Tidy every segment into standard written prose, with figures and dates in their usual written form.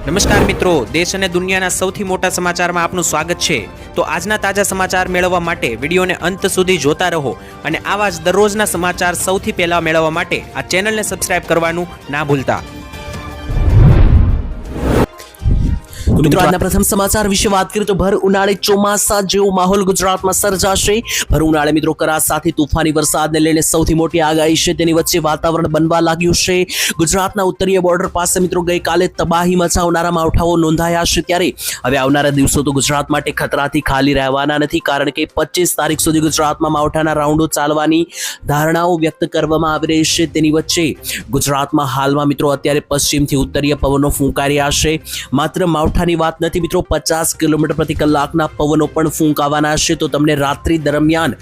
નમસ્કાર મિત્રો, દેશ અને દુનિયાના સૌથી મોટા સમાચારમાં આપનું સ્વાગત છે। તો આજના તાજા સમાચાર મેળવવા માટે વિડીયોને અંત સુધી જોતા રહો અને આવા જ દરરોજના સમાચાર સૌથી પહેલા મેળવવા માટે આ ચેનલને સબસ્ક્રાઇબ કરવાનું ના ભૂલતા। તો મિત્રો આજના પ્રથમ સમાચાર વિશે વાત કરીએ તો ભર ઉનાળે ચોમાસા જેવો માહોલ ગુજરાતમાં સર્જાશે। ભર ઉનાળે મિત્રો કરા સાથે તોફાની વરસાદને લઈને સૌથી મોટી આગાહી છે, તેની વચ્ચે વાતાવરણ બનવા લાગ્યું છે। ગુજરાતના ઉત્તરીય બોર્ડર પાસે મિત્રો ગઈકાલે તબાહી મચાવનારા માવઠાઓ નોંધાયા છે, ત્યારે હવે આવનારા દિવસો તો ગુજરાત માટે ખતરાથી ખાલી રહેવાના નથી, કારણ કે 25 તારીખ સુધી ગુજરાતમાં માવઠાના રાઉન્ડો ચાલવાની ધારણાઓ વ્યક્ત કરવામાં આવી રહી છે। તેની વચ્ચે ગુજરાતમાં હાલમાં મિત્રો અત્યારે પશ્ચિમથી ઉત્તરીય પવનો ફૂંકાઈ રહ્યા છે। માત્ર માવઠાની વાત નથી મિત્રો, 50 કિલોમીટર પ્રતિ કલાકના પવનો પણ ફૂંકાવાના છે, તો તમને રાત્રિ દરમિયાન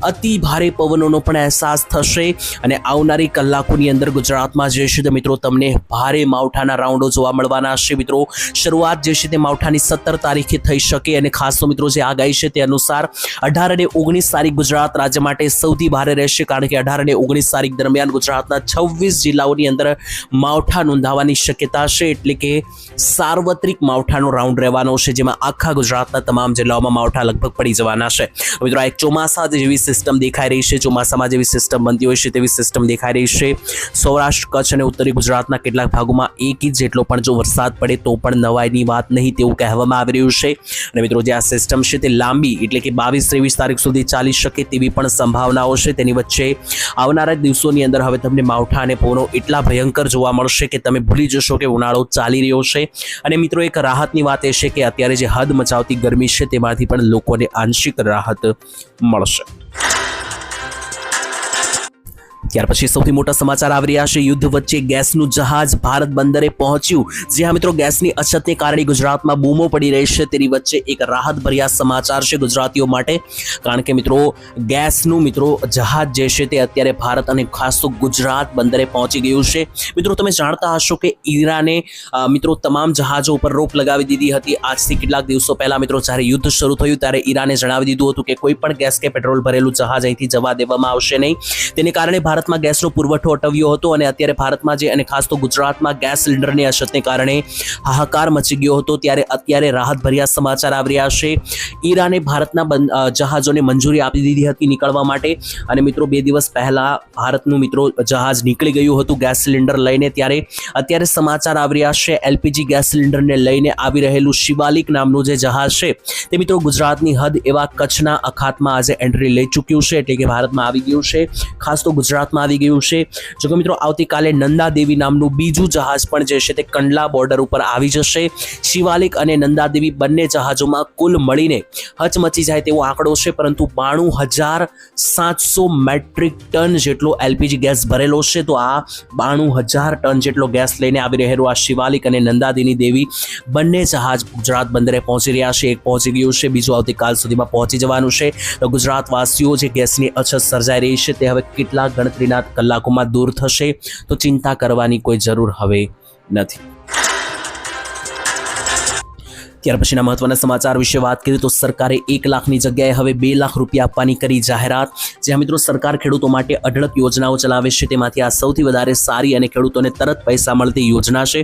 અતિ ભારે પવનોનો પણ અહેસાસ થશે અને આવનારી કલાકોની અંદર ગુજરાતમાં જે છે તે મિત્રો તમને ભારે માવઠાના રાઉન્ડો જોવા મળવાના છે। મિત્રો શરૂઆત જે છે તે માવઠાની 17 તારીખે થઈ શકે અને ખાસ તો મિત્રો જે આગાહી છે તે અનુસાર 18 અને 19 તારીખ ગુજરાત રાજ્ય માટે સૌથી ભારે રહેશે, કારણ કે 18 અને 19 તારીખ દરમિયાન ગુજરાતના 26 જિલ્લાઓની અંદર માવઠા નોંધાવાની શક્યતા છે, એટલે કે સાર્વત્રિક માવઠાનો રાઉન્ડ રહેવાનો છે, જેમાં આખા ગુજરાતના તમામ જિલ્લાઓમાં માવઠા લગભગ પડી જવાના છે। મિત્રો એક ચોમાસા જેવી સિસ્ટમ દેખાઈ રહી છે, ચોમાસામાં જેવી સિસ્ટમ બનતી હોય છે તેવી સિસ્ટમ દેખાઈ રહી છે। સૌરાષ્ટ્ર, કચ્છ અને ઉત્તરી ગુજરાતના કેટલાક ભાગોમાં 1 ઇંચ જેટલો પણ જો વરસાદ પડે તો પણ નવાઈની વાત નહીં તેવું કહેવામાં આવી રહ્યું છે। અને મિત્રો જે આ સિસ્ટમ છે તે લાંબી એટલે કે 22-23 તારીખ સુધી ચાલી શકે તેવી પણ સંભાવનાઓ છે। તેની વચ્ચે આવનારા દિવસોની અંદર હવે તમને માવઠા અને પવનો એટલા ભયંકર જોવા મળશે કે તમે ભૂલી જશો કે ઉનાળો ચાલી રહ્યો છે। અને મિત્રો એક રાહતની વાત એ છે કે અત્યારે જે હદ મચાવતી ગરમી છે તેમાંથી પણ લોકોને આંશિક રાહત મળશે। ત્યાર પછી સૌથી મોટા સમાચાર આવી રહ્યા છે। યુદ્ધ વચ્ચે ગેસનું જહાજ ભારત બંદરે પહોંચ્યું। જે હા મિત્રો ગેસની અછતને કારણે ગુજરાતમાં બૂમો પડી રહી છે, તેની વચ્ચે એક રાહતભર્યા સમાચાર છે ગુજરાતીઓ માટે, કારણ કે મિત્રો ગેસનું મિત્રો જહાજ જે છે તે અત્યારે ભારત અને ખાસ તો ગુજરાત બંદરે પહોંચી ગયું છે। મિત્રો તમે જાણતા હશો કે ઈરાને મિત્રો તમામ જહાજો ઉપર રોક લગાવી દીધી હતી। આજથી કેટલાક દિવસો પહેલા મિત્રો જ્યારે યુદ્ધ શરૂ થયું ત્યારે ઈરાને જણાવી દીધું હતું કે કોઈ પણ ગેસ કે પેટ્રોલ ભરેલું જહાજ અહીંથી જવા દેવામાં આવશે નહીં। તેને કારણે ભારતમાં ગેસનો પુરવઠો અટવ્યો હતો અને અત્યારે ભારતમાં જે અને ખાસ તો ગુજરાતમાં ગેસ સિલિન્ડરની અછતને કારણે હાહાકાર મચી ગયો હતો, ત્યારે અત્યારે રાહતભર્યા સમાચાર આવી રહ્યા છે। ઈરાને ભારતના જહાજોને મંજૂરી આપી દીધી હતી નીકળવા માટે અને મિત્રો 2 દિવસ પહેલા ભારતનું મિત્રો જહાજ નીકળી ગયું હતું ગેસ સિલિન્ડર લઈને, ત્યારે અત્યારે સમાચાર આવી રહ્યા છે એલપીજી ગેસ સિલિન્ડરને લઈને આવી રહેલું શિવાલિક નામનું જે જહાજ છે તે મિત્રો ગુજરાતની હદ એવા કચ્છના અખાતમાં આજે એન્ટ્રી લઈ ચૂક્યું છે, એટલે કે ભારતમાં આવી ગયું છે, ખાસ તો ગુજરાતમાં આવી ગયું છે। જો કે મિત્રો આવતીકાલે નંદા દેવી નામનું બીજું જહાજ પણ જે છે તે કંડલા બોર્ડર ઉપર આવી જશે। શિવાલિક અને નંદા દેવી બંને જહાજોમાં કુલ મળીને હચમચી જાય તેવો આંકડો છે, પરંતુ 92,700 મેટ્રિક ટન જેટલો એલપીજી ગેસ ભરેલો છે। તો આ 92,000 ટન જેટલો ગેસ લઈને આવી રહેલું આ શિવાલિક અને નંદા દેવી બંને જહાજ ગુજરાત બંદરે પહોંચી રહ્યા છે। એક પહોંચી ગયું છે, બીજું આવતીકાલ સુધીમાં પહોંચી જવાનું છે। તો ગુજરાતવાસીઓ જે ગેસની અછત સર્જાઈ રહી છે તે હવે કેટલાક ગણતરીના કલાકોમાં દૂર થશે, તો ચિંતા કરવાની કોઈ જરૂર હવે નથી। ત્યાર પછીના મહત્વના સમાચાર વિશે વાત કરીએ તો સરકારે 1 લાખની જગ્યાએ હવે 2 લાખ રૂપિયા આપવાની કરી જાહેરાત। જ્યાં મિત્રો સરકાર ખેડૂતો માટે અઢળક યોજનાઓ ચલાવે છે, તેમાંથી આ સૌથી વધારે સારી અને ખેડૂતોને તરત પૈસા મળતી યોજના છે,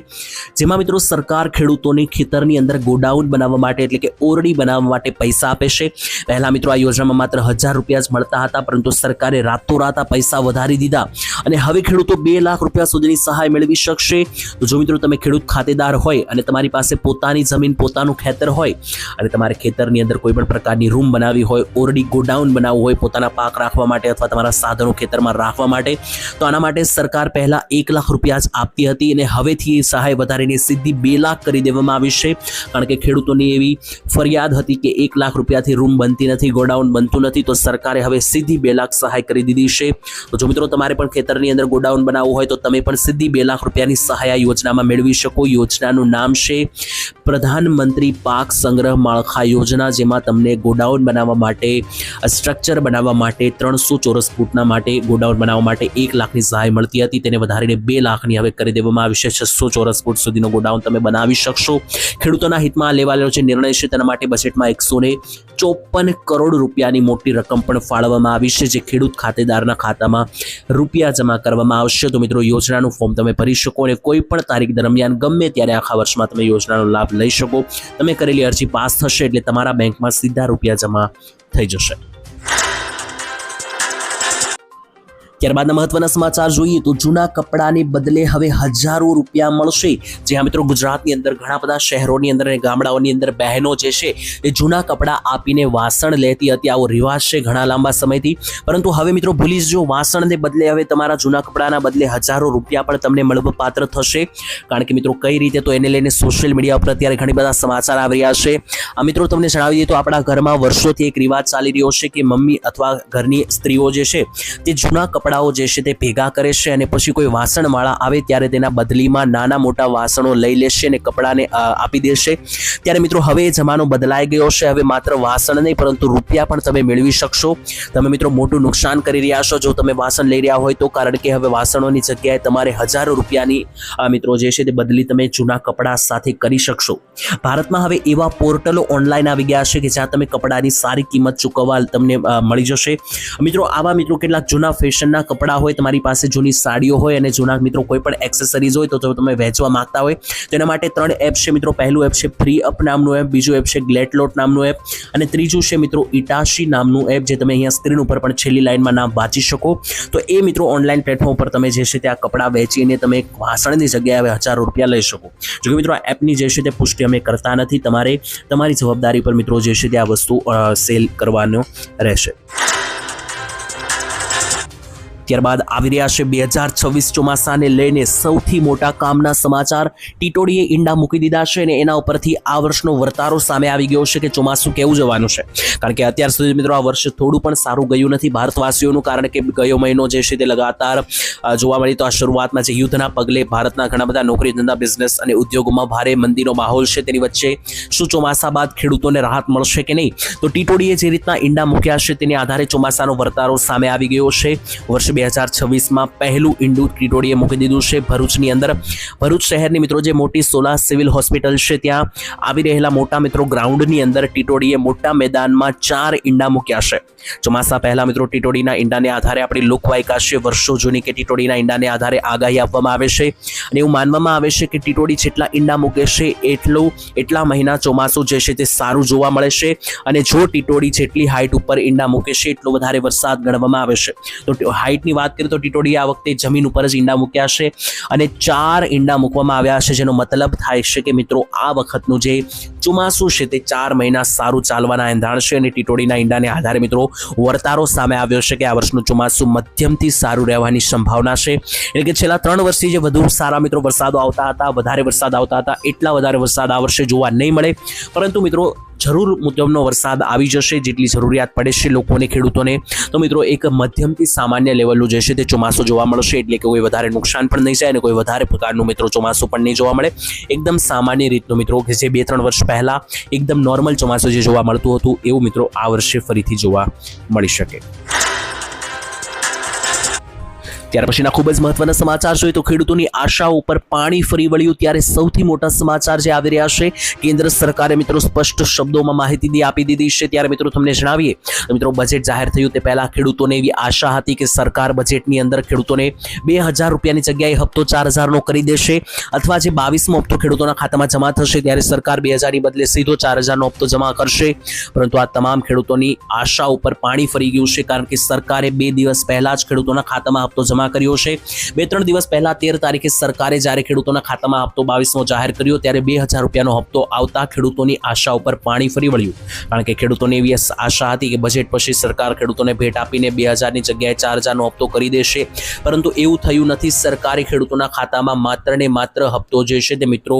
જેમાં મિત્રો સરકાર ખેડૂતોને ખેતરની અંદર ગોડાઉન બનાવવા માટે એટલે કે ઓરડી બનાવવા માટે પૈસા આપે છે। પહેલા મિત્રો આ યોજનામાં માત્ર 1000 રૂપિયા જ મળતા હતા, પરંતુ સરકારે રાતોરાત આ પૈસા વધારી દીધા અને હવે ખેડૂતો 2 લાખ રૂપિયા સુધીની સહાય મેળવી શકશે। તો જો મિત્રો તમે ખેડૂત ખાતેદાર હોય અને તમારી પાસે પોતાની જમીન પોતાનું ખેતર હોય અને તમારે ખેતરની અંદર કોઈ પણ પ્રકારની રૂમ બનાવી હોય, ઓરડી ગોડાઉન બનાવવું હોય પોતાના પાક રાખવા માટે અથવા તમારા સાધનો ખેતરમાં રાખવા માટે, તો આના માટે સરકાર પહેલા 1 લાખ રૂપિયા જ આપતી હતી અને હવેથી એ સહાય વધારીને સીધી 2 લાખ કરી દેવામાં આવી છે, કારણ કે ખેડૂતોની એવી ફરિયાદ હતી કે 1 લાખ રૂપિયાથી રૂમ બનતી નથી, ગોડાઉન બનતું નથી, તો સરકારે હવે સીધી 2 લાખ સહાય કરી દીધી છે। તો જો મિત્રો તમારે પણ ખેતરની અંદર ગોડાઉન બનાવવું હોય તો તમે પણ સીધી 2 લાખ રૂપિયાની સહાય આ યોજનામાં મેળવી શકો। યોજનાનું નામ છે પ્રધાનમંત્રી પ્રધાનમંત્રી પાક સંગ્રહ માળખા યોજના, જેમાં તમને ગોડાઉન બનાવવા માટે, સ્ટ્રક્ચર બનાવવા માટે 300 ચોરસ ફૂટના માટે ગોડાઉન બનાવવા માટે 1 લાખની સહાય મળતી હતી, તેને વધારીને 2 લાખની હવે કરી દેવામાં આવી છે. 600 ચોરસ ફૂટ સુધીનો ગોડાઉન તમે બનાવી શકશો. ખેડૂતોના હિતમાં લેવાયેલો જે નિર્ણય છે તેના માટે બજેટમાં 154 કરોડ રૂપિયાની મોટી રકમ પણ ફાળવવામાં આવી છે, જે ખેડૂત ખાતેદારના ખાતામાં રૂપિયા જમા કરવામાં આવશે. તો મિત્રો, યોજનાનું ફોર્મ તમે ભરી શકો અને કોઈ પણ તારીખ દરમિયાન ગમે ત્યારે આખા વર્ષમાં તમે યોજનાનો લાભ લઈ શકો. તમે કરેલી અરજી પાસ થશે એટલે તમારા બેંકમાં સીધા રૂપિયા જમા થઈ જશે. ત્યારબાદના મહત્વના સમાચાર જોઈએ તો જૂના કપડાને બદલે હવે હજારો રૂપિયા મળશે. જ્યાં મિત્રો ગુજરાતની અંદર ઘણા બધા શહેરોની અંદર અને ગામડાઓની અંદર બહેનો જે છે એ જૂના કપડાં આપીને વાસણ લેતી હતી. આવો રિવાજ છે ઘણા લાંબા સમયથી, પરંતુ હવે મિત્રો ભૂલી જજો, વાસણને બદલે હવે તમારા જૂના કપડાના બદલે હજારો રૂપિયા પણ તમને મળવાપાત્ર થશે. કારણ કે મિત્રો કઈ રીતે, તો એને લઈને સોશિયલ મીડિયા ઉપર અત્યારે ઘણી બધા સમાચાર આવી રહ્યા છે. આ મિત્રો તમને જણાવી દઈએ તો આપણા ઘરમાં વર્ષોથી એક રિવાજ ચાલી રહ્યો છે કે મમ્મી અથવા ઘરની સ્ત્રીઓ જે છે તે જૂના કપડાઓ જે છે તે ભેગા કરે છે અને પછી કોઈ વાસણવાળા આવે ત્યારે તેના બદલીમાં નાના મોટા વાસણો લઈ લેશે અને કપડાને આપી દેશે. ત્યારે મિત્રો હવે એ જમાનો બદલાઈ ગયો છે. હવે માત્ર વાસણ નહીં પરંતુ રૂપિયા પણ તમે મેળવી શકશો. તમે મિત્રો મોટું નુકસાન કરી રહ્યા છો જો તમે વાસણ લઈ રહ્યા હોય તો, કારણ કે હવે વાસણોની જગ્યાએ તમારે હજારો રૂપિયાની મિત્રો જે છે તે બદલી તમે જૂના કપડા સાથે કરી શકશો. ભારતમાં હવે એવા પોર્ટલો ઓનલાઈન આવી ગયા છે કે જ્યાં તમે કપડાની સારી કિંમત ચૂકવવા તમને મળી જશે. મિત્રો આવા મિત્રો કેટલાક જૂના ફેશનના કપડાં હોય, તમારી પાસે જૂની સાડીઓ હોય અને જૂના મિત્રો કોઈ પણ એક્સેસરીઝ હોય તો તમે વેચવા માંગતા હોય તો એના માટે 3 એપ છે મિત્રો. પહેલું એપ છે ફ્રી અપ નામનું એપ, બીજું એપ છે ગ્લેટલોટ નામનું એપ અને ત્રીજું છે મિત્રો ઇટાશી નામનું એપ, જે તમે અહીંયા સ્ક્રીન ઉપર પણ છેલ્લી લાઈનમાં નામ વાંચી શકો. તો એ મિત્રો ઓનલાઈન પ્લેટફોર્મ પર તમે જે છે તે આ કપડાં વેચીને તમે એક વાસણની જગ્યાએ હવે હજારો રૂપિયા લઈ શકો. જો કે મિત્રો આ એપની જે છે તે પુષ્ટિ અમે કરતા નથી. તમારે તમારી જવાબદારી પર મિત્રો જે છે તે આ વસ્તુ સેલ કરવાનો રહેશે. ત્યારબાદ આવી રહ્યા છે 2026 ચોમાસાને લઈને સૌથી મોટા કામના સમાચાર. ટીટોડીએ ઈંડા મૂકી દીધા છે અને એના ઉપરથી આ વર્ષનો વર્તારો સામે આવી ગયો છે કે ચોમાસું કેવું જવાનું છે. કારણ કે અત્યાર સુધી મિત્રો આ વર્ષ થોડું પણ સારું ગયું નથી ભારતવાસીઓનું, કારણ કે ગયો મહિનો જે છે તે લગાતાર જોવા મળી તો આ શરૂઆતમાં જે યુદ્ધના પગલે ભારતના ઘણા બધા નોકરી ધંધા બિઝનેસ અને ઉદ્યોગોમાં ભારે મંદીનો માહોલ છે. તેની વચ્ચે શું ચોમાસા બાદ ખેડૂતોને રાહત મળશે કે નહીં? તો ટીટોડીએ જે રીતના ઈંડા મૂક્યા છે તેની આધારે ચોમાસાનો વર્તારો સામે આવી ગયો છે. વર્ષ 2026માં પહેલું ઈંડું ટીટોડીએ મૂકી દીધું છે ભરૂચની અંદર. ભરૂચ શહેરની મિત્રો જે મોટી સોલા સિવિલ હોસ્પિટલ છે ત્યાં આવી રહેલા મોટા મિત્રો ગ્રાઉન્ડની અંદર ટીટોડીએ મોટા મેદાનમાં 4 ઈંડા મૂક્યા છે. ચોમાસા પહેલા મિત્રો ટીટોડીના ઈંડાને આધારે આપણી લોકવાયકા છે વર્ષો જૂની કે ટીટોડીના ઈંડાને આધારે આગાહી આપવામાં આવે છે અને એવું માનવામાં આવે છે કે ટીટોડી જેટલા ઈંડા મૂકે છે એટલા મહિના ચોમાસું જે છે તે સારું જોવા મળે છે. અને જો ટીટોડી જેટલી હાઈટ ઉપર ઈંડા મૂકે છે એટલો વધારે વરસાદ ગણવામાં આવે છે. તો હાઈટની વાત કરીએ તો ટીટોડીએ આ વખતે જમીન ઉપર જ ઈંડા મૂક્યા છે અને 4 ઈંડા મૂકવામાં આવ્યા છે, જેનો મતલબ થાય છે કે મિત્રો આ વખતનું જે ચોમાસું છે તે 4 મહિના સારું ચાલવાના એંધાણ છે. અને ટીટોડીના ઈંડાને આધારે મિત્રો વર્તારો સામે આવ્યો છે કે આ વર્ષનું ચોમાસું મધ્યમથી સારું રહેવાની સંભાવના છે. એટલે કે છેલ્લા 3 વર્ષથી જે વધુ સારા મિત્રો વરસાદો આવતા હતા, વધારે વરસાદ આવતા હતા, એટલા વધારે વરસાદ આ વર્ષે જોવા નહીં મળે. પરંતુ મિત્રો જરૂર મુજબનો વરસાદ આવી જશે, જેટલી જરૂરિયાત પડે છે લોકોને, ખેડૂતોને. તો મિત્રો એક મધ્યમથી સામાન્ય લેવલનું જે છે તે ચોમાસું જોવા મળશે. એટલે કે કોઈ વધારે નુકસાન પણ નહીં જાય અને કોઈ વધારે પ્રકારનું મિત્રો ચોમાસું પણ નહીં જોવા મળે. એકદમ સામાન્ય રીતનું મિત્રો કે જે 2-3 વર્ષ પહેલા એકદમ નોર્મલ ચોમાસું જે જોવા મળતું હતું એવું મિત્રો આ વર્ષે ફરીથી જોવા મળી શકે. ત્યાર પછીના ખૂબ જ મહત્વના સમાચાર જોઈએ તો ખેડૂતોની આશાઓ ઉપર પાણી ફરી વળ્યું. ત્યારે સૌથી મોટા સમાચાર જે આવી રહ્યા છે, કેન્દ્ર સરકારે મિત્રો સ્પષ્ટ શબ્દોમાં માહિતી આપી દીધી છે. ત્યારે મિત્રો તમને જણાવીએ મિત્રો બજેટ જાહેર થયું તે પહેલા ખેડૂતોને એવી આશા હતી કે સરકાર બજેટની અંદર ખેડૂતોને 2000 રૂપિયાની જગ્યાએ હપ્તો 4000નો કરી દેશે, અથવા જે 22મો હપ્તો ખેડૂતોના ખાતામાં જમા થશે ત્યારે સરકાર 2000ની બદલે સીધો 4000નો હપ્તો જમા કરશે. પરંતુ આ તમામ ખેડૂતોની આશા ઉપર પાણી ફરી ગયું છે, કારણ કે સરકારે 2 દિવસ પહેલા જ ખેડૂતોના ખાતામાં હપ્તો જમા કર્યો છે. 2-3 દિવસ પહેલા 13 તારીખે સરકારે જ્યારે ખેડૂતોના ખાતામાં હપ્તો 22મો જાહેર કર્યો ત્યારે 2000 રૂપિયાનો હપ્તો આવતા ખેડૂતોની આશા ઉપર પાણી ફરી વળ્યું. કારણ કે ખેડૂતોને એવી આશા હતી કે બજેટ પછી સરકાર ખેડૂતોને ભેટ આપીને 2000ની જગ્યાએ 4000નો હપ્તો કરી દેશે, પરંતુ એવું થયું નથી. સરકારે ખેડૂતોના ખાતામાં માત્ર ને માત્ર હપ્તો જે છે તે મિત્રો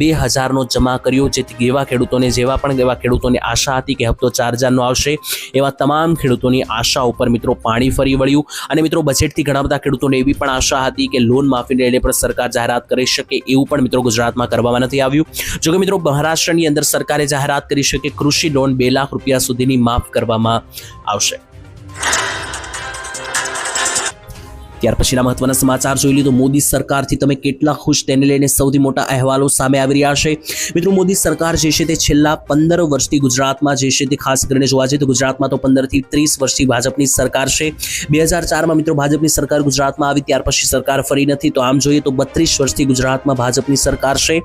2000નો જમા કર્યો. જેથી જેવા ખેડૂતોની આશા હતી કે હપ્તો 4000નો આવશે, એવા તમામ ખેડૂતોની આશા ઉપર મિત્રો પાણી ફરી વળ્યું. અને મિત્રો બજેટથી ઘણા બધા ખેડૂતોને એવી પણ આશા હતી કે લોન માફીને લઈને પણ સરકાર જાહેરાત કરી શકે, એવું પણ મિત્રો ગુજરાતમાં કરવામાં નથી આવ્યું. જોકે મિત્રો મહારાષ્ટ્રની અંદર સરકારે જાહેરાત કરી છે કે કૃષિ લોન 2 લાખ રૂપિયા સુધીની માફ કરવામાં આવશે. ત્યાર પછીના મહત્વના સમાચાર જોઈ લીધો. મોદી સરકારથી તમે કેટલા ખુશ તેને લઈને સૌથી મોટા અહેવાલો સામે આવી રહ્યા છે. મિત્રો મોદી સરકાર જે છે તે છેલ્લા 15 વર્ષથી ગુજરાતમાં જે છે તે ખાસ કરીને જોવા જઈએ તો ગુજરાતમાં તો 15 થી 30 વર્ષથી ભાજપની સરકાર છે. 2004માં મિત્રો ભાજપની સરકાર ગુજરાતમાં આવી, ત્યાર પછી સરકાર ફરી નથી. તો આમ જોઈએ તો 32 વર્ષથી ગુજરાતમાં ભાજપની સરકાર છે.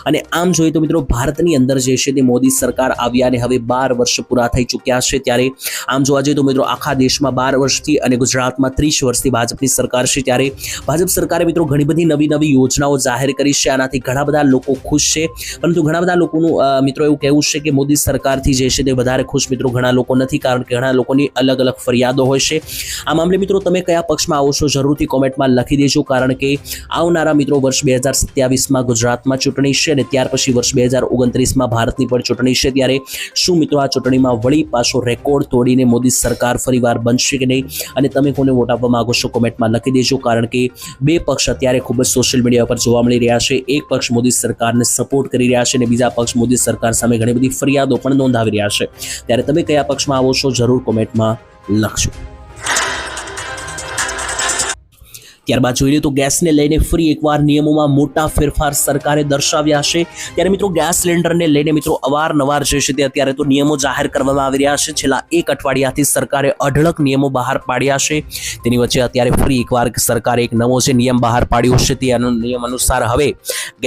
અને આમ જોઈએ તો મિત્રો ભારતની અંદર જે છે તે મોદી સરકાર આવ્યા અને હવે 12 વર્ષ પૂરા થઈ ચૂક્યા છે. ત્યારે આમ જોવા જઈએ તો મિત્રો આખા દેશમાં 12 વર્ષથી અને ગુજરાતમાં 30 વર્ષથી ભાજપની સરકાર છે. ત્યારે ભાજપ સરકારે મિત્રો ઘણી બધી નવી યોજનાઓ જાહેર કરી છે. આનાથી ઘણા બધા લોકો ખુશ છે, પરંતુ ઘણા બધા લોકોનું મિત્રો એવું કહેવું છે કે મોદી સરકારથી જે છે તે વધારે ખુશ મિત્રો ઘણા લોકો નથી, કારણ કે ઘણા લોકોની અલગ અલગ ફરિયાદો હોય છે. આ મામલે મિત્રો તમે કયા પક્ષમાં આવો છો જરૂરથી કોમેન્ટમાં લખી દેજો, કારણ કે આવનારા મિત્રો વર્ષ 2027માં ગુજરાતમાં ચૂંટણી છે અને ત્યાર પછી વર્ષ 2029માં ભારતની પણ ચૂંટણી છે. ત્યારે શું મિત્રો આ ચૂંટણીમાં વળી પાછો રેકોર્ડ તોડીને મોદી સરકાર ફરીવાર બનશે કે નહીં, અને તમે કોને વોટ આપવા માંગો છો કોમેન્ટમાં લખી દેજો, કારણ કે બે પક્ષ અત્યારે ખૂબ જ સોશિયલ મીડિયા પર જોવા મળી રહ્યા છે. એક પક્ષ મોદી સરકારને સપોર્ટ કરી રહ્યા છે અને બીજા પક્ષ મોદી સરકાર સામે ઘણી બધી ફરિયાદો પણ નોંધાવી રહ્યા છે. ત્યારે તમે કયા પક્ષમાં આવો છો જરૂર કોમેન્ટમાં લખજો. ત્યારબાદ જોઈએ તો ગેસને લઈને ફરી એકવાર નિયમોમાં મોટા ફેરફાર સરકારે દર્શાવ્યા છે. ત્યારે મિત્રો ગેસ સિલિન્ડરને લઈને મિત્રો અવારનવાર જે છે તે અત્યારે તો નિયમો જાહેર કરવામાં આવી રહ્યા છે. છેલ્લા 1 અઠવાડિયાથી સરકારે અઢળક નિયમો બહાર પાડ્યા છે. તેની વચ્ચે અત્યારે ફરી એકવાર સરકારે એક નવો જે નિયમ બહાર પાડ્યો છે તે નિયમ અનુસાર હવે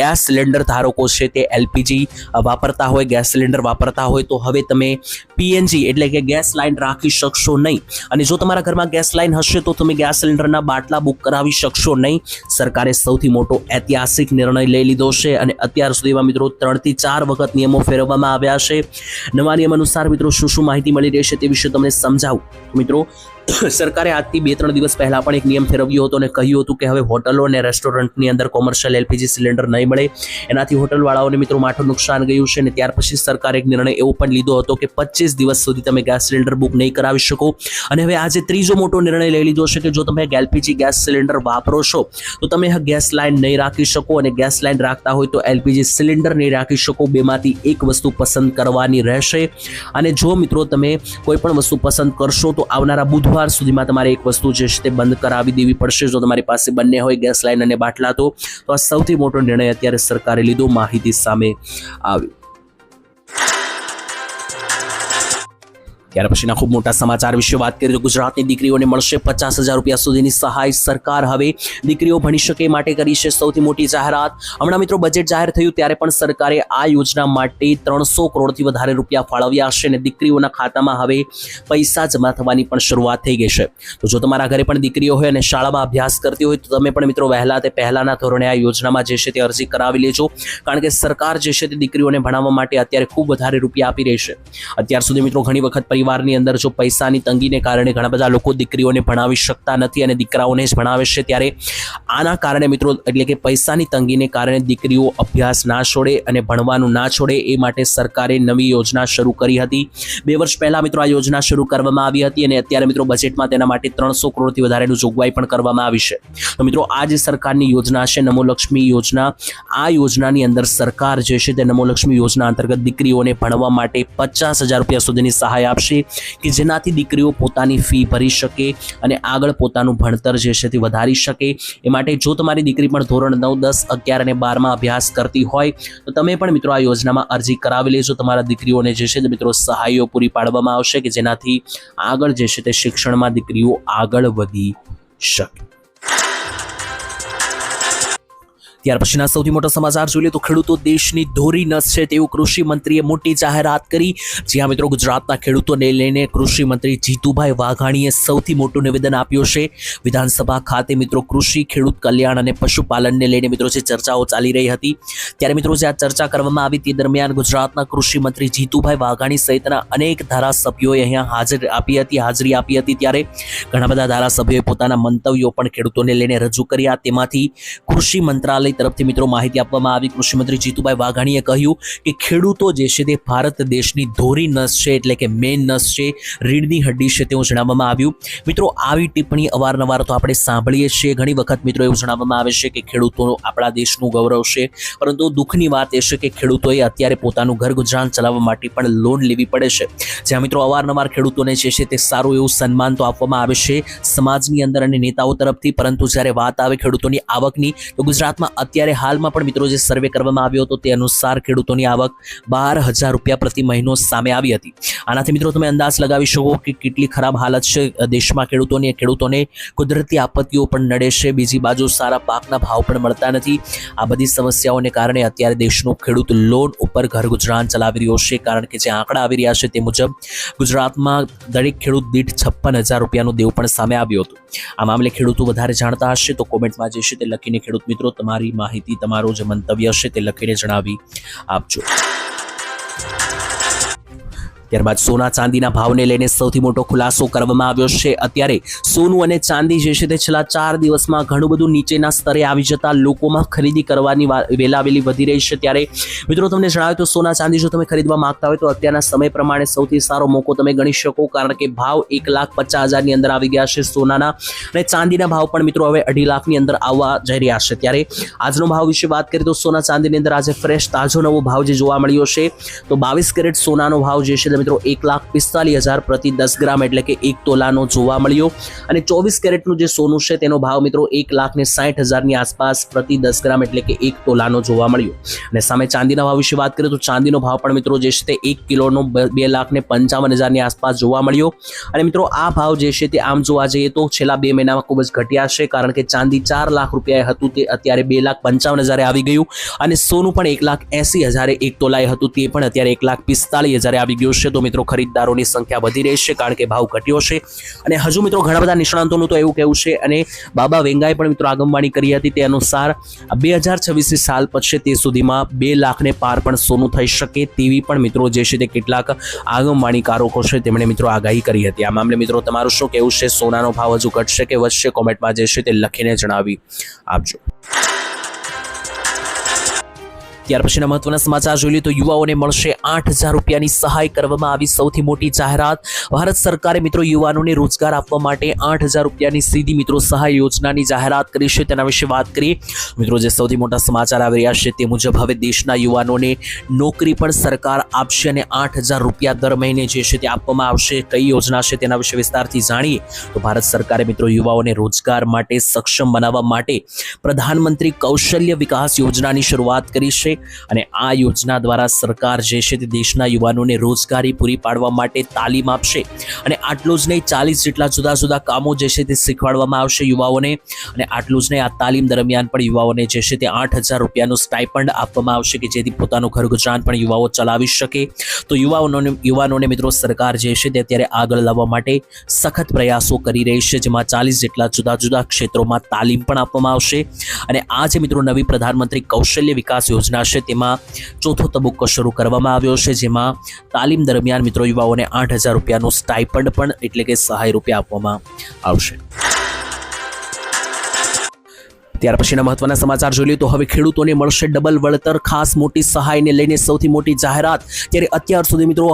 ગેસ સિલિન્ડર ધારકો છે તે એલપીજી વાપરતા હોય, ગેસ સિલિન્ડર વાપરતા હોય તો હવે તમે પીએનજી એટલે કે ગેસ લાઇન રાખી શકશો નહીં. અને જો તમારા ઘરમાં ગેસ લાઇન હશે તો તમે ગેસ સિલિન્ડરના બાટલા બુક કરાવી શકશો નહીં. સરકારે સૌથી મોટો ઐતિહાસિક નિર્ણય લઈ લીધો છે અને અત્યાર સુધીમાં મિત્રો 3 થી 4 વખત નિયમો ફેરવવામાં આવ્યા છે. નવા નિયમ અનુસાર મિત્રો શું માહિતી મળી રહેશે તે વિશે તમને સમજાવું. મિત્રો સરકારે આજથી 2-3 દિવસ પહેલા પણ એક નિયમ ફેરવ્યો હતો અને કહ્યું હતું કે હવે હોટલો અને રેસ્ટોરન્ટની અંદર કોમર્શિયલ એલપીજી સિલિન્ડર નહીં મળે. એનાથી હોટલવાળાઓને મિત્રો માઠું નુકસાન ગયું છે. અને ત્યાર પછી સરકારે એક નિર્ણય એવો પણ લીધો હતો કે 25 દિવસ સુધી તમે ગેસ સિલિન્ડર બુક નહીં કરાવી શકો. અને હવે આજે ત્રીજો મોટો નિર્ણય લઈ લીધો છે કે જો તમે એલપીજી ગેસ સિલિન્ડર વાપરો છો તો તમે ગેસ લાઇન નહીં રાખી શકો, અને ગેસ લાઇન રાખતા હોય તો એલપીજી સિલિન્ડર નહીં રાખી શકો. બેમાંથી એક વસ્તુ પસંદ કરવાની રહેશે. અને જો મિત્રો તમે કોઈ પણ વસ્તુ પસંદ કરશો તો આવનારા બુધવાર સુધીમાં તમારે એક વસ્તુ જે છે તે બંધ કરાવી દેવી પડશે. જો તમારી પાસે બંને હોય ગેસ લાઇન અને બાટલા તો આ સૌથી મોટો નિર્ણય અત્યારે સરકારે લીધો, માહિતી સામે આવી. ત્યાર પછીના ખૂબ મોટા સમાચાર વિશે વાત કરીએ તો ગુજરાતની દીકરીઓને મળશે 50,000 રૂપિયા સુધીની સહાય. સરકાર હવે દીકરીઓ ભણી શકે માટે કરી છે સૌથી મોટી જાહેરાત. હમણાં મિત્રો બજેટ જાહેર થયું ત્યારે પણ સરકારે આ યોજના માટે 300 કરોડથી વધારે રૂપિયા ફાળવ્યા છે અને દીકરીઓના ખાતામાં હવે પૈસા જમા થવાની પણ શરૂઆત થઈ ગઈ છે. તો જો તમારા ઘરે પણ દીકરીઓ હોય અને શાળામાં અભ્યાસ કરતી હોય તો તમે પણ મિત્રો પહેલાના ધોરણે આ યોજનામાં જે છે તે અરજી કરાવી લેજો, કારણ કે સરકાર જે છે તે દીકરીઓને ભણાવવા માટે અત્યારે ખૂબ વધારે રૂપિયા આપી રહી છે. અત્યાર સુધી મિત્રો ઘણી વખત પરિવારની અંદર જો પૈસાની તંગીને કારણે ઘણા બધા લોકો દીકરીઓને ભણાવી શકતા નથી અને દીકરાઓને જ ભણાવે છે. ત્યારે આના કારણે મિત્રો એટલે કે પૈસાની તંગીને કારણે દીકરીઓ અભ્યાસ ના છોડે અને ભણવાનું ના છોડે એ માટે સરકારે નવી યોજના શરૂ કરી હતી. 2 વર્ષ પહેલા મિત્રો આ યોજના શરૂ કરવામાં આવી હતી અને અત્યારે મિત્રો બજેટમાં તેના માટે 300 કરોડથી વધારેનું જોગવાઈ પણ કરવામાં આવી છે. તો મિત્રો આ જે સરકારની યોજના છે નમોલક્ષ્મી યોજના, આ યોજનાની અંદર સરકાર જે છે તે નમોલક્ષ્મી યોજના અંતર્ગત દીકરીઓને ભણવા માટે 50,000 રૂપિયા સુધીની સહાય આપશે કે જેનાથી દીકરીઓ પોતાની ફી ભરી શકે અને આગળ પોતાનું ભણતર જે છે તે વધારી શકે. એ માટે જો તમારી દીકરી પણ ધોરણ 9, 10, 11 અને 12માં અભ્યાસ કરતી હોય તો તમે પણ મિત્રો આ યોજનામાં અરજી કરાવી લેજો. તમારા દીકરીઓને જે છે તે મિત્રો સહાયો પૂરી પાડવામાં આવશે કે જેનાથી આગળ જે છે તે શિક્ષણમાં દીકરીઓ આગળ વધી શકે. ત્યાર પછીના સૌથી મોટા સમાચાર જોઈએ તો ખેડૂતો દેશની ધોરી નસ છે તેવું કૃષિ મંત્રીએ મોટી જાહેરાત કરી. જ્યાં મિત્રો ગુજરાતના ખેડૂતોને લઈને કૃષિ મંત્રી જીતુભાઈ વાઘાણીએ સૌથી મોટું નિવેદન આપ્યું છે. વિધાનસભા ખાતે મિત્રો કૃષિ, ખેડૂત કલ્યાણ અને પશુપાલનને લઈને મિત્રો જે ચર્ચાઓ ચાલી રહી હતી ત્યારે મિત્રો જે આ ચર્ચા કરવામાં આવી તે દરમિયાન ગુજરાતના કૃષિ મંત્રી જીતુભાઈ વાઘાણી સહિતના અનેક ધારાસભ્યોએ અહીંયા હાજરી આપી હતી. ત્યારે ઘણા બધા ધારાસભ્યોએ પોતાના મંતવ્યો પણ ખેડૂતોને લઈને રજૂ કર્યા. તેમાંથી કૃષિ મંત્રાલય તરફથી મિત્રો માહિતી આપવામાં આવી. કૃષિમંત્રી જીતુભાઈ વાઘાણીએ કહ્યું કે ખેડૂતો જે છે તે ભારત દેશની ધોરી નસ છે, એટલે કે મેન નસ છે, રીઢની હડ્ડી છે તેવું જણાવવામાં આવ્યું. મિત્રો આવી ટિપ્પણી અવારનવાર તો આપણે સાંભળીએ છીએ. ઘણી વખત મિત્રો એવું જણાવવામાં આવે છે કે ખેડૂતો આપણા દેશનું ગૌરવ છે, પરંતુ દુઃખની વાત એ છે કે ખેડૂતોએ અત્યારે પોતાનું ઘર ગુજરાન ચલાવવા માટે પણ લોન લેવી પડે છે. જ્યાં મિત્રો અવારનવાર ખેડૂતોને જે છે તે સારું એવું સન્માન તો આપવામાં આવે છે સમાજની અંદર અને નેતાઓ તરફથી, પરંતુ જ્યારે વાત આવે ખેડૂતોની આવકની તો ગુજરાતમાં અત્યારે હાલમાં પણ મિત્રો જે સર્વે કરવામાં આવ્યો હતો તે અનુસાર ખેડૂતોની આવક 12,000 રૂપિયા પ્રતિ મહિનો સામે આવી હતી. આનાથી મિત્રો તમે અંદાજ લગાવી શકો કે કેટલી ખરાબ હાલત છે દેશમાં ખેડૂતોની. ખેડૂતોને કુદરતી આપત્તિઓ પણ નડે છે, બીજી બાજુ સારા પાકના ભાવ પણ મળતા નથી. આ બધી સમસ્યાઓને કારણે અત્યારે દેશનો ખેડૂત લોન ઉપર ઘર ગુજરાન ચલાવી રહ્યો છે, કારણ કે જે આંકડા આવી રહ્યા છે તે મુજબ ગુજરાતમાં દરેક ખેડૂત દીઠ 56,000 રૂપિયાનું દેવું પણ સામે આવ્યું હતું. આ મામલે ખેડૂતો વધારે જાણતા હશે તો કોમેન્ટમાં જે છે તે લખીને ખેડૂત મિત્રો તમારી માહિતી, તમારો જે મંતવ્ય હશે તે લખીને જણાવી આપજો. ત્યારબાદ સોના ચાંદીના ભાવને લઈને સૌથી મોટો ખુલાસો કરવામાં આવ્યો છે. અત્યારે સોનું અને ચાંદી જે છે તે છેલ્લા 4 દિવસમાં ઘણું બધું નીચેના સ્તરે આવી જતા લોકોમાં ખરીદી કરવાની વેલાવેલી વધી રહી છે. ત્યારે મિત્રો તમને જણાવ્યું તો સોના ચાંદી જો તમે ખરીદવા માંગતા હોય તો અત્યારના સમય પ્રમાણે સૌથી સારો મોકો તમે ગણી શકો, કારણ કે ભાવ 1,50,000 ની અંદર આવી ગયા છે સોનાના, અને ચાંદીના ભાવ પણ મિત્રો હવે 2.5 લાખની અંદર આવવા જઈ રહ્યા છે. ત્યારે આજનો ભાવ વિશે વાત કરીએ તો સોના ચાંદીની અંદર આજે ફ્રેશ તાજો નવો ભાવ જે જોવા મળ્યો છે તો 22 કેરેટ સોનાનો ભાવ જે છે મિત્રો 1,45,000 પ્રતિ 10 ગ્રામ એટલે કે 1 તોલાનો જોવા મળ્યો, અને 24 કેરેટનું જે સોનું છે તેનો ભાવ મિત્રો 1,60,000 ની આસપાસ પ્રતિ 10 ગ્રામ એટલે કે 1 તોલાનો જોવા મળ્યો. અને સામે ચાંદીના ભાવ વિશે વાત કરીએ તો ચાંદીનો ભાવ પણ મિત્રો જે છે તે 1 કિલોનો 2,55,000 ની આસપાસ જોવા મળ્યો. અને મિત્રો આ ભાવ જે છે તે આમ જોવા જઈએ તો છેલ્લા 2 મહિનામાં ખૂબ જ ઘટ્યા છે, કારણ કે ચાંદી 4 લાખ રૂપિયાએ હતું તે અત્યારે 2,55,000 આવી ગયું, અને સોનું પણ 1,80,000 1 તોલાએ હતું તે પણ અત્યારે 1,45,000 આવી ગયું છે. તો મિત્રો ખરીદદારોની સંખ્યા વધી રહી છે, કારણ કે ભાવ ઘટ્યો છે. અને હજુ મિત્રો ઘણા બધા નિષ્ણાંતોનું તો એવું કહેવું છે, અને બાબા વેંગાએ પણ મિત્રો આગમવાણી કરી હતી તે અનુસાર 2026 સાલ પછી તે સુધીમાં 2 લાખને પાર પણ સોનું થઈ શકે તેવી પણ મિત્રો જે છે તે કેટલાક આગમવાણીકારો છે તેમણે મિત્રો આગાહી કરી હતી. આ મામલે મિત્રો તમારું શું કહેવું છે? સોનાનો ભાવ હજુ ઘટશે કે વધશે? કોમેન્ટમાં જે છે તે લખીને જણાવી આપજો. ત્યાર પછીના મહત્વના સમાચાર જોઈ લઈએ તો યુવાઓને મળશે 8,000 રૂપિયાની સહાય કરવામાં આવી સૌથી મોટી જાહેરાત. ભારત સરકારે મિત્રો યુવાનોને રોજગાર આપવા માટે 8,000 રૂપિયાની સીધી મિત્રો સહાય યોજનાની જાહેરાત કરી છે. તેના વિશે વાત કરીએ મિત્રો, જે સૌથી મોટા સમાચાર આવી રહ્યા છે તે મુજબ હવે દેશના યુવાનોને નોકરી પણ સરકાર આપશે, અને 8,000 રૂપિયા દર મહિને જે છે તે આપવામાં આવશે. કઈ યોજના છે તેના વિશે વિસ્તારથી જાણીએ તો ભારત સરકારે મિત્રો યુવાઓને રોજગાર માટે સક્ષમ બનાવવા માટે પ્રધાનમંત્રી કૌશલ્ય વિકાસ યોજનાની શરૂઆત કરી છે. અને આ યોજના દ્વારા સરકાર જે છે તે દેશના યુવાનોને રોજગારી પૂરી પાડવા માટે તાલીમ આપશે, અને આટલું જ નહીં 40 જેટલા જુદા જુદા કામો જે છે તે શીખવાડવામાં આવશે યુવાઓને. અને આટલું જ નહીં, આ તાલીમ દરમિયાન પણ યુવાઓને જે છે તે 8,000 રૂપિયાનું સ્ટાઇપન્ડ આપવામાં આવશે કે જેથી પોતાનું ઘર ગુજરાન પણ યુવાઓ ચલાવી શકે. તો યુવાનોને મિત્રો સરકાર જે છે તે અત્યારે આગળ લાવવા માટે સખત પ્રયાસો કરી રહી છે, જેમાં 40 જેટલા જુદા જુદા ક્ષેત્રોમાં તાલીમ પણ આપવામાં આવશે. અને આ જે મિત્રો નવી પ્રધાનમંત્રી કૌશલ્ય વિકાસ યોજના છે તેમાં ચોથો તબક્કો શરૂ કરવામાં આવ્યો છે, જેમાં તાલીમ દરમિયાન મિત્રો યુવાઓને 8,000 રૂપિયાનું સ્ટાઇપન્ડ પણ એટલે કે સહાય રૂપિયા આપવામાં આવશે. ત્યાર પછીના મહત્વના સમાચાર જોઈ લઈએ તો હવે ખેડૂતોને મળશે ડબલ વળતર. ખાસ મોટી સહાયને લઈને સૌથી મોટી જાહેરાત. ત્યારે અત્યાર સુધી મિત્રો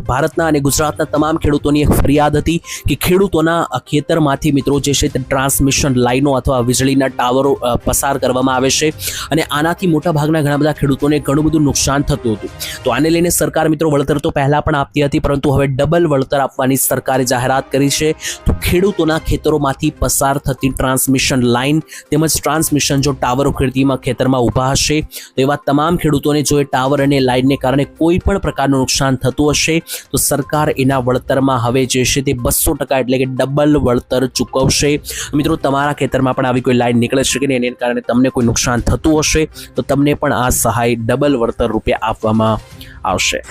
ભારતના અને ગુજરાતના તમામ ખેડૂતોની એક ફરિયાદ હતી કે ખેડૂતોના ખેતરમાંથી મિત્રો જે છે તે ટ્રાન્સમિશન લાઈનો અથવા વીજળીના ટાવરો પસાર કરવામાં આવે છે, અને આનાથી મોટાભાગના ઘણા બધા ખેડૂતોને ઘણું બધું નુકસાન થતું હતું. તો આને લઈને સરકાર મિત્રો વળતર તો પહેલા પણ આપતી હતી, પરંતુ હવે ડબલ વળતર આપવાની સરકારે જાહેરાત કરી છે. તો ખેડૂતોના ખેતરોમાંથી પસાર થતી ટ્રાન્સમિશન લાઈન તેમજ ટ્રાન્સમિશન જો ટાવરો ખેતરમાં ઊભા હશે તો એવા તમામ ખેડૂતોને જો એ ટાવર અને લાઇનને કારણે કોઈ પણ પ્રકારનું નુકસાન થતું હશે તો સરકાર એના વળતરમાં હવે જે છે તે 200% એટલે કે ડબલ વળતર ચૂકવશે. મિત્રો તમારા ખેતરમાં પણ આવી કોઈ લાઇન નીકળે છે કે એને કારણે તમને કોઈ નુકસાન થતું હશે તો તમને પણ આ સહાય ડબલ વળતર રૂપે આપવામાં આવશે.